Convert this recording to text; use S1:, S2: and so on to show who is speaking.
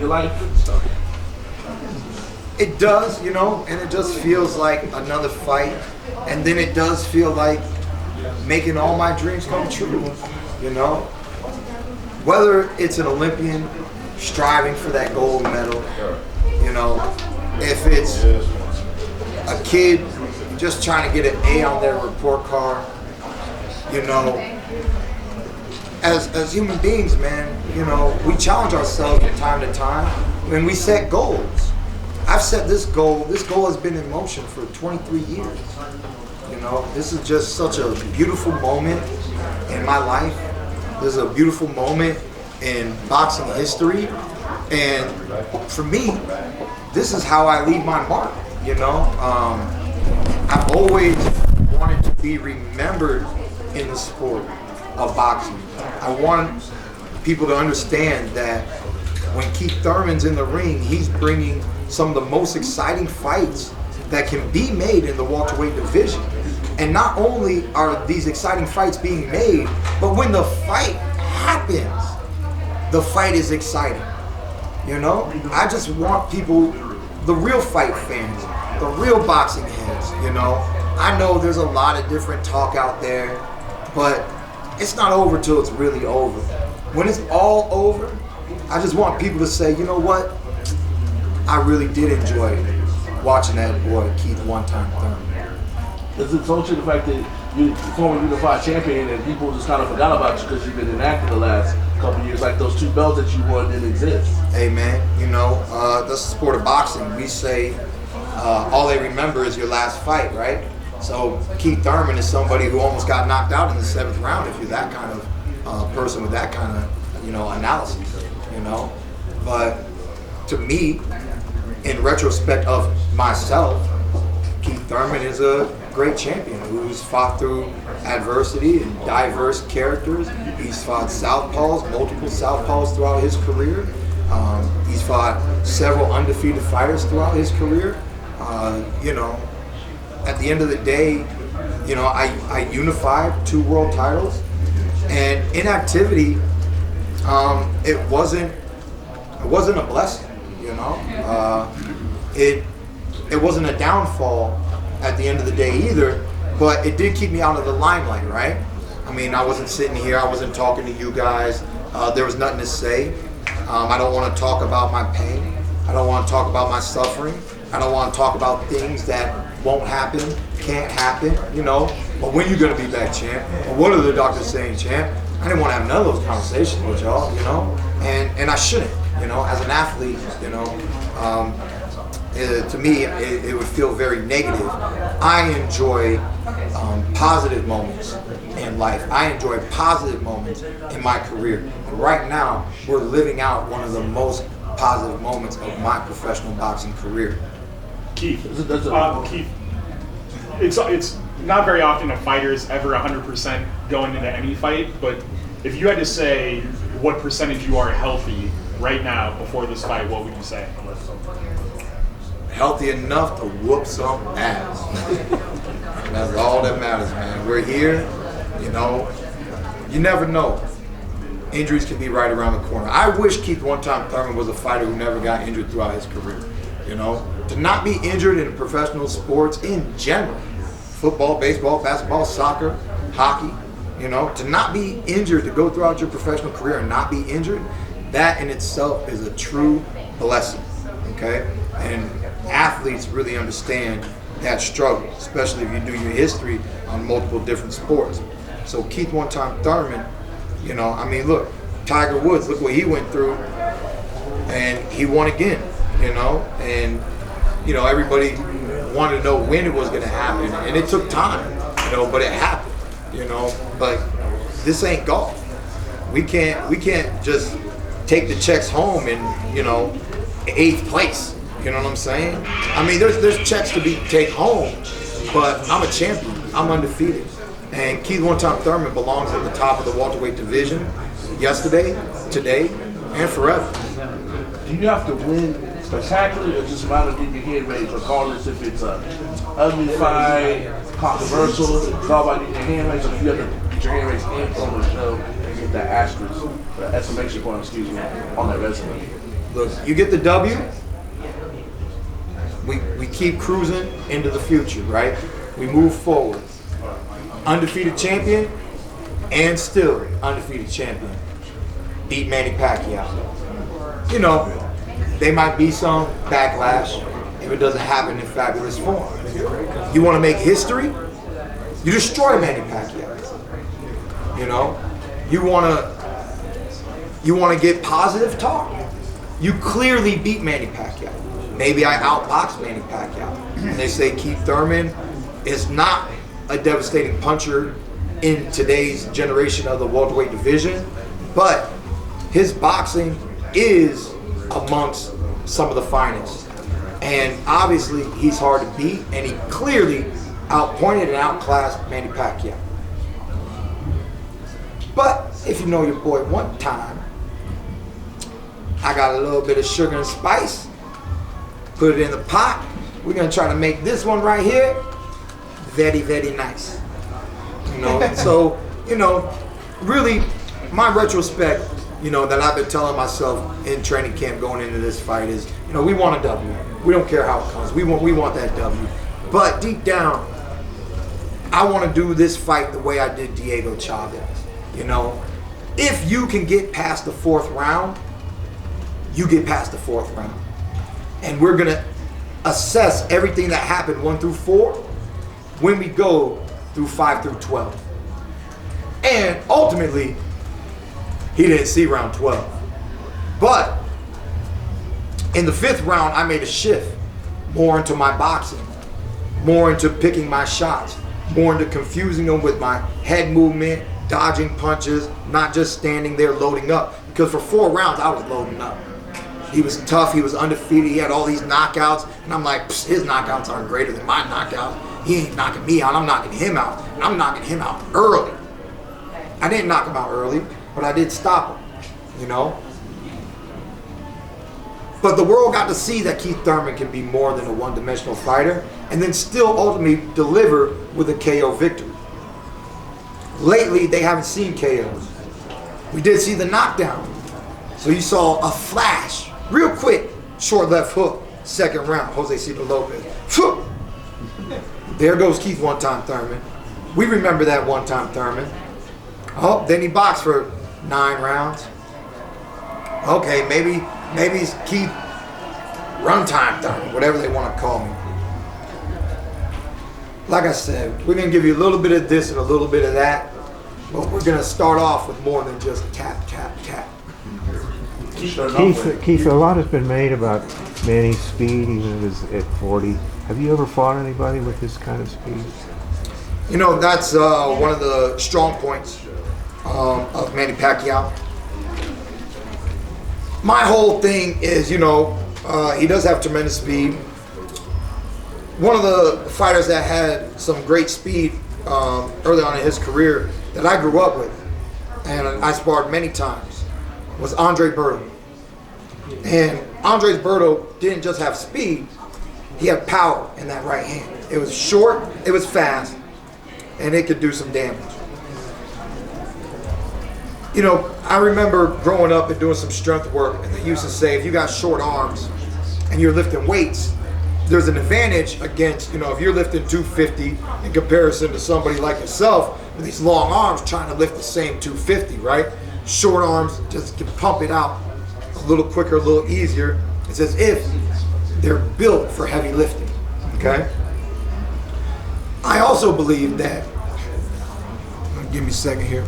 S1: your life?
S2: It does, you know, and it just feels like another fight. And then it does feel like making all my dreams come true, you know? Whether it's an Olympian striving for that gold medal, you know, if it's a kid just trying to get an A on their report card, you know, as human beings, man, you know, we challenge ourselves from time to time when we set goals. I've set this goal has been in motion for 23 years. You know, this is just such a beautiful moment in my life. This is a beautiful moment in boxing history. And for me, this is how I leave my mark, you know. I've always wanted to be remembered in the sport of boxing. I want people to understand that when Keith Thurman's in the ring, he's bringing some of the most exciting fights that can be made in the welterweight division. And not only are these exciting fights being made, but when the fight happens, the fight is exciting. You know, I just want people, the real fight fans, the real boxing heads, you know. I know there's a lot of different talk out there, but it's not over till it's really over. When it's all over, I just want people to say, you know what? I really did enjoy watching that boy Keith one-time Thurman.
S1: Does it told you the fact that you're former unified champion and people just kind of forgot about you because you've been inactive the last couple of years, like those 2 belts that you won didn't exist?
S2: Hey man, you know, that's the sport of boxing. We say all they remember is your last fight, right? So Keith Thurman is somebody who almost got knocked out in the 7th round if you're that kind of person with that kind of, you know, analysis, you know. But to me, in retrospect of myself, Keith Thurman is a great champion who's fought through adversity and diverse characters. He's fought southpaws, multiple southpaws throughout his career. He's fought several undefeated fighters throughout his career. You know, at the end of the day, you know, I unified 2 world titles, and inactivity, it wasn't a blessing. You know, it wasn't a downfall at the end of the day either, but it did keep me out of the limelight, right? I mean, I wasn't sitting here, I wasn't talking to you guys. There was nothing to say. I don't want to talk about my pain. I don't want to talk about my suffering. I don't want to talk about things that won't happen, can't happen, you know. But when you gonna be back, champ? Or what are the doctors saying, champ? I didn't want to have none of those conversations with y'all, you know. And I shouldn't, you know, as an athlete, you know. To me, it would feel very negative. I enjoy positive moments in life. I enjoy positive moments in my career. And right now, we're living out one of the most positive moments of my professional boxing career.
S3: Keith, Keith, it's not very often a fighter's ever 100% going into any fight, but if you had to say what percentage you are healthy right now before this fight, what would you say?
S2: Healthy enough to whoop some ass. That's all that matters, man. We're here, you know. You never know. Injuries can be right around the corner. I wish Keith one-time Thurman was a fighter who never got injured throughout his career. You know, to not be injured in professional sports in general, football, baseball, basketball, soccer, hockey, you know, to not be injured, to go throughout your professional career and not be injured, that in itself is a true blessing, okay? And athletes really understand that struggle, especially if you do your history on multiple different sports. So Keith one-time Thurman, you know, I mean, look, Tiger Woods, look what he went through, and he won again, you know, and, you know, everybody wanted to know when it was going to happen, and it took time, you know, but it happened, you know. But this ain't golf. We can't just take the checks home and, you know, 8th place. You know what I'm saying? I mean, there's checks to take home, but I'm a champion. I'm undefeated. And Keith one-time Thurman belongs at the top of the welterweight division yesterday, today, and forever.
S1: Do you have to win spectacularly or just about to get your head raised, regardless if it's a ugly fight, controversial, it's all about getting your hand raised, or if you have to get your hand raised and on the show and get that asterisk, the exclamation point, excuse me, on that resume?
S2: Look, you get the W, we keep cruising into the future, right? We move forward. Undefeated champion and still undefeated champion. Beat Manny Pacquiao. You know, there might be some backlash if it doesn't happen in fabulous form. You want to make history? You destroy Manny Pacquiao. You know, you want to get positive talk. You clearly beat Manny Pacquiao. Maybe I outboxed Manny Pacquiao. And they say Keith Thurman is not a devastating puncher in today's generation of the welterweight division, but his boxing is amongst some of the finest. And obviously he's hard to beat, and he clearly outpointed and outclassed Manny Pacquiao. But if you know your boy one time, I got a little bit of sugar and spice, put it in the pot. We're gonna try to make this one right here very, very nice. You know, so, you know, really my retrospect, you know, that I've been telling myself in training camp going into this fight is, you know, we want a W. We don't care how it comes. We want that W. But deep down, I want to do this fight the way I did Diego Chavez. You know, if you can get past the 4th round, you get past the 4th round. And we're going to assess everything that happened 1 through 4 when we go through 5 through 12. And ultimately, he didn't see round 12. But in the 5th round, I made a shift more into my boxing, more into picking my shots, more into confusing them with my head movement, dodging punches, not just standing there loading up. Because for 4 rounds, I was loading up. He was tough, he was undefeated, he had all these knockouts, and I'm like, his knockouts aren't greater than my knockouts. He ain't knocking me out, I'm knocking him out. And I'm knocking him out early. I didn't knock him out early, but I did stop him, you know? But the world got to see that Keith Thurman can be more than a one-dimensional fighter, and then still ultimately deliver with a KO victory. Lately, they haven't seen KOs. We did see the knockdown. So you saw a flash, real quick, short left hook, 2nd round, Jose Cito Lopez. There goes Keith one-time Thurman. We remember that one-time Thurman. Oh, then he boxed for 9 rounds. Okay, maybe it's Keith runtime Thurman, whatever they want to call me. Like I said, we're going to give you a little bit of this and a little bit of that, but we're going to start off with more than just tap, tap, tap.
S4: Keith, a lot has been made about Manny's speed, even at 40. Have you ever fought anybody with this kind of speed?
S2: You know, that's one of the strong points of Manny Pacquiao. My whole thing is, you know, he does have tremendous speed. One of the fighters that had some great speed early on in his career that I grew up with, and I sparred many times, was Andre Berto. And Andre Berto didn't just have speed, he had power in that right hand. It was short, it was fast, and it could do some damage. You know, I remember growing up and doing some strength work, and they used to say if you got short arms and you're lifting weights, there's an advantage against, you know, if you're lifting 250 in comparison to somebody like yourself with these long arms trying to lift the same 250, right? Short arms just can pump it out a little quicker, a little easier. It's as if they're built for heavy lifting, okay? I also believe that, give me a second here.